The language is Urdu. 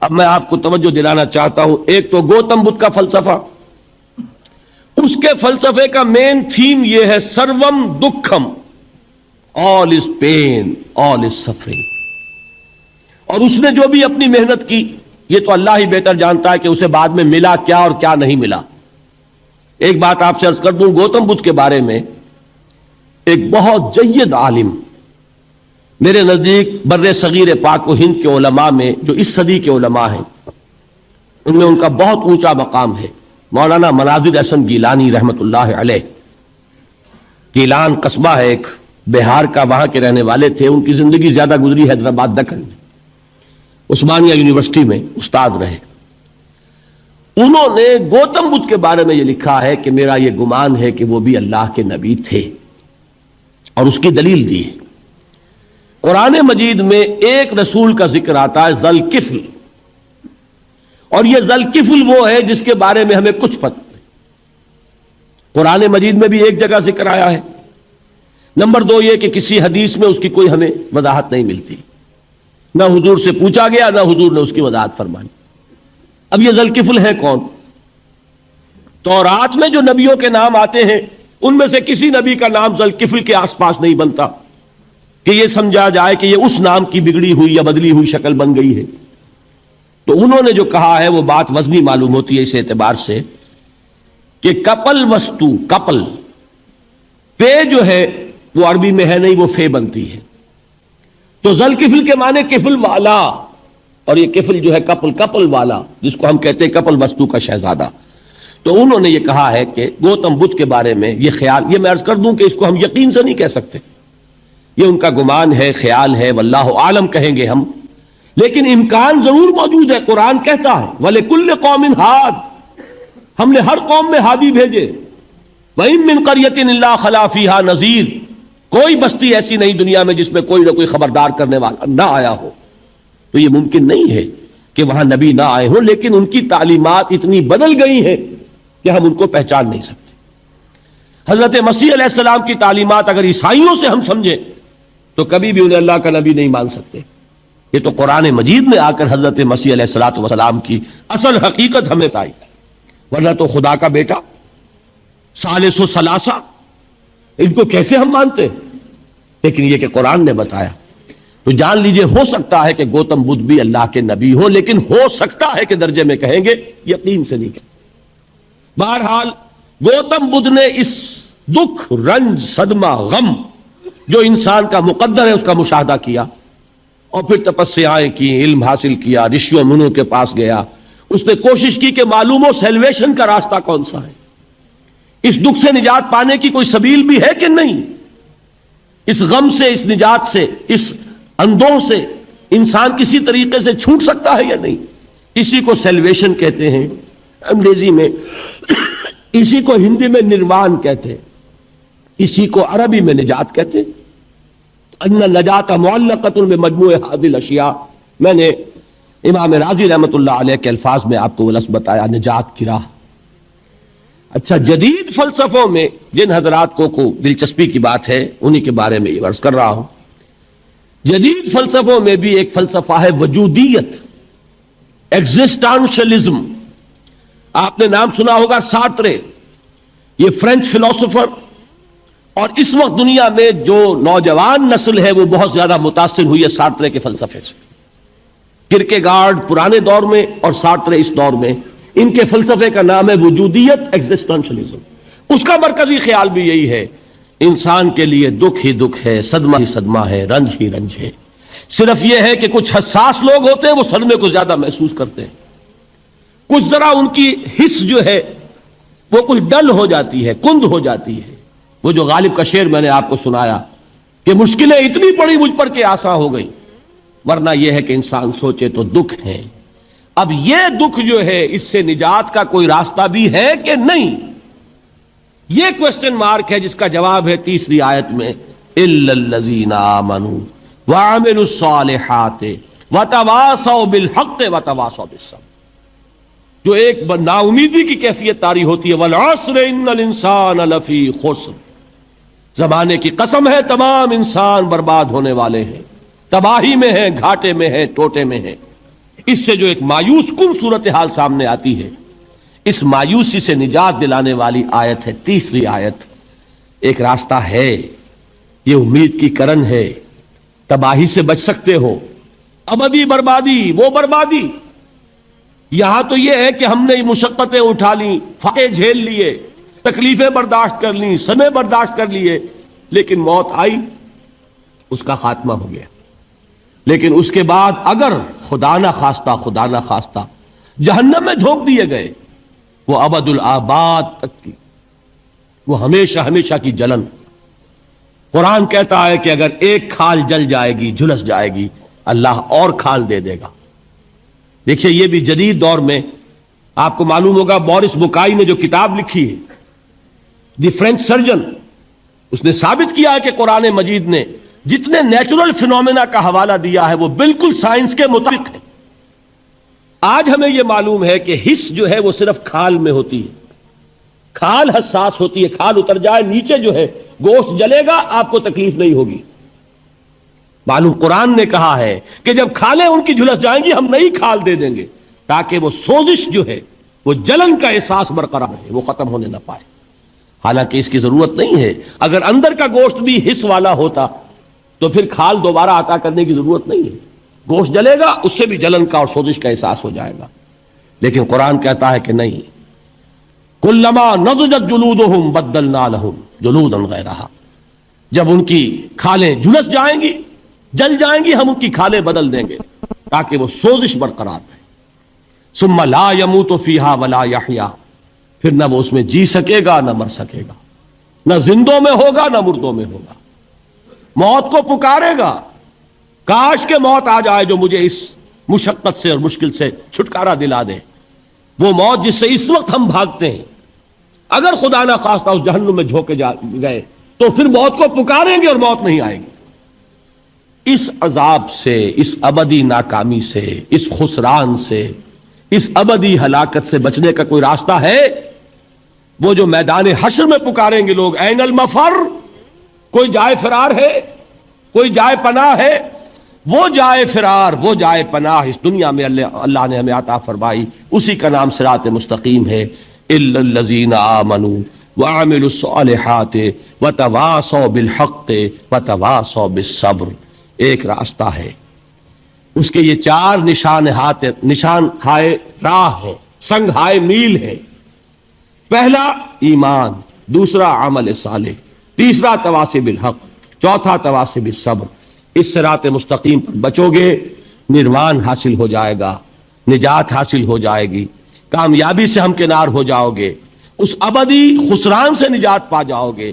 اب میں آپ کو توجہ دلانا چاہتا ہوں، ایک تو گوتم بدھ کا فلسفہ، اس کے فلسفے کا مین تھیم یہ ہے سروم دکھم، آل از پین، آل از سفرنگ. اور اس نے جو بھی اپنی محنت کی، یہ تو اللہ ہی بہتر جانتا ہے کہ اسے بعد میں ملا کیا اور کیا نہیں ملا. ایک بات آپ سے عرض کر دوں، گوتم بدھ کے بارے میں ایک بہت جید عالم میرے نزدیک بر صغیر پاک و ہند کے علماء میں جو اس صدی کے علماء ہیں ان میں ان کا بہت اونچا مقام ہے، مولانا مناظر احسن گیلانی رحمت اللہ علیہ. گیلان قصبہ ہے ایک بہار کا، وہاں کے رہنے والے تھے. ان کی زندگی زیادہ گزری حیدرآباد دکن میں، عثمانیہ یونیورسٹی میں استاد رہے. انہوں نے گوتم بدھ کے بارے میں یہ لکھا ہے کہ میرا یہ گمان ہے کہ وہ بھی اللہ کے نبی تھے، اور اس کی دلیل دی ہے. قرآن مجید میں ایک رسول کا ذکر آتا ہے ذوالکفل، اور یہ ذوالکفل وہ ہے جس کے بارے میں ہمیں کچھ پتہ نہیں. قرآن مجید میں بھی ایک جگہ ذکر آیا ہے. نمبر دو یہ کہ کسی حدیث میں اس کی کوئی ہمیں وضاحت نہیں ملتی، نہ حضور سے پوچھا گیا نہ حضور نے اس کی وضاحت فرمائی. اب یہ ذوالکفل ہے کون؟ تورات میں جو نبیوں کے نام آتے ہیں ان میں سے کسی نبی کا نام ذوالکفل کے آس پاس نہیں بنتا کہ یہ سمجھا جائے کہ یہ اس نام کی بگڑی ہوئی یا بدلی ہوئی شکل بن گئی ہے. تو انہوں نے جو کہا ہے وہ بات وزنی معلوم ہوتی ہے اس اعتبار سے کہ کپل وستو، کپل پے جو ہے وہ عربی میں ہے نہیں، وہ فے بنتی ہے. تو ذوالکفل کے معنی کفل والا، اور یہ کفل جو ہے کپل، کپل والا، جس کو ہم کہتے ہیں کپل وستو کا شہزادہ. تو انہوں نے یہ کہا ہے کہ گوتم بدھ کے بارے میں یہ خیال، یہ میں عرض کر دوں کہ اس کو ہم یقین سے نہیں کہہ سکتے، یہ ان کا گمان ہے، خیال ہے، واللہ عالم کہیں گے ہم، لیکن امکان ضرور موجود ہے. قرآن کہتا ہے وَلِكُلِّ قَوْمٍ ہَادٍ، ہم نے ہر قوم میں ہادی بھیجے. وَإِن مِّن قَرْيَةٍ إِلَّا خَلَا فِيهَا نَذِيرٌ، کوئی بستی ایسی نہیں دنیا میں جس میں کوئی نہ کوئی خبردار کرنے والا نہ آیا ہو. تو یہ ممکن نہیں ہے کہ وہاں نبی نہ آئے ہوں، لیکن ان کی تعلیمات اتنی بدل گئی ہیں کہ ہم ان کو پہچان نہیں سکتے. حضرت مسیح علیہ السلام کی تعلیمات اگر عیسائیوں سے ہم سمجھیں تو کبھی بھی انہیں اللہ کا نبی نہیں مان سکتے. یہ تو قرآن مجید میں آ کر حضرت مسیح علیہ السلام کی اصل حقیقت ہمیں بتائی، ورنہ تو خدا کا بیٹا ثالث و ثلاثہ ان کو کیسے ہم مانتے ہیں؟ لیکن یہ کہ قرآن نے بتایا. تو جان لیجئے ہو سکتا ہے کہ گوتم بدھ بھی اللہ کے نبی ہو، لیکن ہو سکتا ہے کہ درجے میں کہیں گے، یقین سے نہیں کہیں. بہرحال گوتم بدھ نے اس دکھ، رنج، صدمہ، غم جو انسان کا مقدر ہے اس کا مشاہدہ کیا، اور پھر تپسیائیں کی، علم حاصل کیا، رشیوں منوں کے پاس گیا. اس نے کوشش کی کہ معلوم ہو سیلویشن کا راستہ کون سا ہے، اس دکھ سے نجات پانے کی کوئی سبیل بھی ہے کہ نہیں، اس غم سے، اس نجات سے، اس اندوہ سے انسان کسی طریقے سے چھوٹ سکتا ہے یا نہیں. اسی کو سیلویشن کہتے ہیں انگریزی میں، اسی کو ہندی میں نروان کہتے ہیں، اسی کو عربی میں نجات کہتے ہیں. ان النجات معلقۃ بمجموع هذه الاشیاء. میں نے امام رازی رحمت اللہ علیہ کے الفاظ میں آپ کو وہ لفظ بتایا، نجات کی راہ. اچھا، جدید فلسفوں میں جن حضرات کو دلچسپی کی بات ہے انہی کے بارے میں یہ عرض کر رہا ہوں. جدید فلسفوں میں بھی ایک فلسفہ ہے وجودیت، ایگزسٹانشلزم. آپ نے نام سنا ہوگا سارترے، یہ فرینچ فلسفر. اور اس وقت دنیا میں جو نوجوان نسل ہے وہ بہت زیادہ متاثر ہوئی ہے سارترے کے فلسفے سے. کرکیگارڈ پرانے دور میں اور سارترے اس دور میں، ان کے فلسفے کا نام ہے وجودیت، ایگزسٹانشلزم. اس کا مرکزی خیال بھی یہی ہے، انسان کے لیے دکھ ہی دکھ ہے، صدمہ ہی صدمہ ہے، رنج ہی رنج ہے. صرف یہ ہے کہ کچھ حساس لوگ ہوتے ہیں وہ صدمے کو زیادہ محسوس کرتے ہیں، کچھ ذرا ان کی حس جو ہے وہ کچھ ڈل ہو جاتی ہے، کند ہو جاتی ہے. وہ جو غالب کا شعر میں نے آپ کو سنایا کہ مشکلیں اتنی پڑی مجھ پر کہ آسان ہو گئی، ورنہ یہ ہے کہ انسان سوچے تو دکھ ہے. اب یہ دکھ جو ہے اس سے نجات کا کوئی راستہ بھی ہے کہ نہیں، یہ کوسچن مارک ہے، جس کا جواب ہے تیسری آیت میں الا الذین آمنوا وعملوا الصالحات وتواصوا بالحق وتواصوا بالصبر. جو ایک نا امیدی کی کیفیت طاری ہوتی ہے، والعصر ان الانسان لفی خسر، زمانے کی قسم ہے تمام انسان برباد ہونے والے ہیں، تباہی میں ہیں، گھاٹے میں ہیں، ٹوٹے میں ہیں. اس سے جو ایک مایوس کن صورتحال سامنے آتی ہے، اس مایوسی سے نجات دلانے والی آیت ہے تیسری آیت۔ ایک راستہ ہے، یہ امید کی کرن ہے، تباہی سے بچ سکتے ہو، ابدی بربادی وہ بربادی۔ یہاں تو یہ ہے کہ ہم نے مشقتیں اٹھا لیں، فاقے جھیل لیے، تکلیفیں برداشت کر لیں، صدمے برداشت کر لیے، لیکن موت آئی، اس کا خاتمہ ہو گیا۔ لیکن اس کے بعد اگر خدا نہ خواستہ جہنم میں جھونک دیے گئے، وہ ابد الآباد تک کی، وہ ہمیشہ کی جلن۔ قرآن کہتا ہے کہ اگر ایک کھال جل جائے گی، جھلس جائے گی، اللہ اور کھال دے دے گا۔ دیکھیے یہ بھی جدید دور میں آپ کو معلوم ہوگا، بورس بکائی نے جو کتاب لکھی ہے، دی فرینچ سرجن، اس نے ثابت کیا ہے کہ قرآن مجید نے جتنے نیچرل فینومینا کا حوالہ دیا ہے وہ بالکل سائنس کے مطابق ہے۔ آج ہمیں یہ معلوم ہے کہ حس جو ہے وہ صرف کھال میں ہوتی ہے، کھال حساس ہوتی ہے، کھال اتر جائے نیچے جو ہے گوشت جلے گا، آپ کو تکلیف نہیں ہوگی۔ معلوم قرآن نے کہا ہے کہ جب کھالیں ان کی جھلس جائیں گی، ہم نئی کھال دے دیں گے تاکہ وہ سوزش جو ہے، وہ جلن کا احساس برقرار رہے، وہ ختم ہونے نہ پائے۔ حالانکہ اس کی ضرورت نہیں ہے، اگر اندر کا گوشت بھی حس والا ہوتا تو پھر کھال دوبارہ عطا کرنے کی ضرورت نہیں ہے، گوشت جلے گا، اس سے بھی جلن کا اور سوزش کا احساس ہو جائے گا۔ لیکن قرآن کہتا ہے کہ نہیں، کلما نضجت جلودہم بدلنا لہم جلودا غیرہا، جب ان کی کھالیں جھلس جائیں گی، جل جائیں گی، ہم ان کی کھالیں بدل دیں گے تاکہ وہ سوزش برقرار رہے۔ ثم لا يموت فيها ولا يحيا، پھر نہ وہ اس میں جی سکے گا نہ مر سکے گا، نہ زندوں میں ہوگا نہ مردوں میں ہوگا۔ موت کو پکارے گا، کاش کہ موت آ جائے جو مجھے اس مشقت سے اور مشکل سے چھٹکارا دلا دے۔ وہ موت جس سے اس وقت ہم بھاگتے ہیں، اگر خدا نہ خواستہ اس جہنم میں جھونکے گئے تو پھر موت کو پکاریں گے اور موت نہیں آئے گی۔ اس عذاب سے، اس ابدی ناکامی سے، اس خسران سے، اس ابدی ہلاکت سے بچنے کا کوئی راستہ ہے؟ وہ جو میدان حشر میں پکاریں گے لوگ، این المفر، کوئی جائے فرار ہے، کوئی جائے پناہ ہے؟ وہ جائے فرار، وہ جائے پناہ اس دنیا میں اللہ نے ہمیں عطا فرمائی، اسی کا نام صراط مستقیم ہے۔ الا الذین آمنوا وعملوا الصالحات وتواصوا بالحق وتواصوا بالصبر۔ ایک راستہ ہے، اس کے یہ چار نشان ہائے راہ ہے، سنگ ہائے میل ہے۔ پہلا ایمان، دوسرا عمل صالح، تیسرا تواصی بالحق، چوتھا تواصی بالصبر۔ اس صراط مستقیم پر بچو گے، نروان حاصل ہو جائے گا، نجات حاصل ہو جائے گی، کامیابی سے ہمکنار ہو جاؤ گے، اس ابدی خسران سے نجات پا جاؤ گے